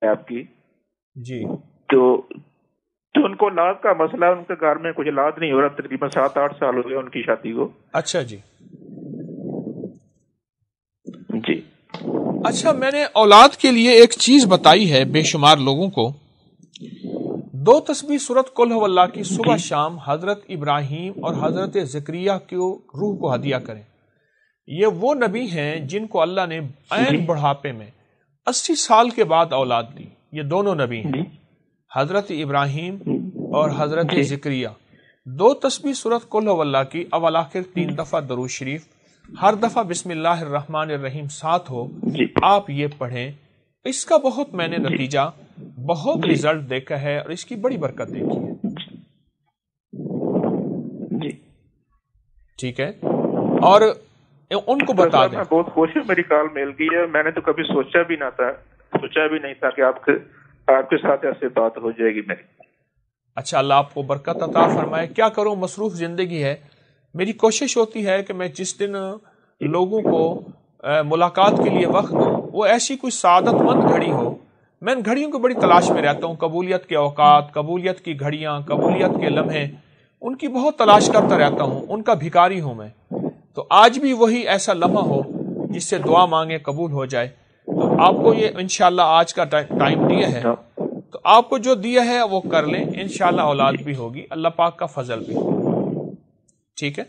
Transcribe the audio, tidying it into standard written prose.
آپ کی جی تو ان کو اولاد کا مسئلہ، ان کے گھر میں کچھ اولاد نہیں ہو رہا، تقریباً 7-8 سال ہو گئے ان کی شادی کو. اچھا جی. جی اچھا، میں نے اولاد کے لیے ایک چیز بتائی ہے بے شمار لوگوں کو. 2 تسبیح سورت قل هو اللہ کی صبح شام حضرت ابراہیم اور حضرت زکریا کی روح کو ہدیہ کریں. یہ وہ نبی ہیں جن کو اللہ نے عین بڑھاپے میں 80 سال کے بعد اولاد دی. یہ دونوں نبی ہیں، حضرت ابراہیم اور حضرت زکریا. 2 تسبیح سورت قل هو اللہ کی اول آخر 3 دفعہ درود شریف، ہر دفعہ بسم اللہ الرحمن الرحیم ساتھ ہو، آپ یہ پڑھیں. اس کا بہت میں نے نتیجہ، بہت رزلٹ دیکھا ہے اور اس کی بڑی برکت دیکھی ہے. جی ٹھیک ہے، اور ان کو بتا دیں. میں بہت خوش ہوں، میری کال مل گئی ہے. میں نے تو کبھی سوچا بھی نہیں تھا کہ آپ کے ساتھ ایسے بات ہو جائے گی میری. اچھا، اللہ آپ کو برکت عطا فرمائے. کیا کروں، مصروف زندگی ہے. میری کوشش ہوتی ہے کہ میں جس دن لوگوں کو ملاقات کے لیے وقت دوں وہ ایسی کوئی سعادت مند گھڑی ہو. میں ان گھڑیوں کو بڑی تلاش میں رہتا ہوں، قبولیت کے اوقات، قبولیت کی گھڑیاں، قبولیت کے لمحے، ان کی بہت تلاش کرتا رہتا ہوں. ان کا بھکاری ہوں میں. تو آج بھی وہی ایسا لمحہ ہو جس سے دعا مانگے قبول ہو جائے. تو آپ کو یہ انشاءاللہ آج کا ٹائم دیا ہے، تو آپ کو جو دیا ہے وہ کر لیں. انشاءاللہ اولاد بھی ہوگی، اللہ پاک کا فضل بھی. ٹھیک ہے.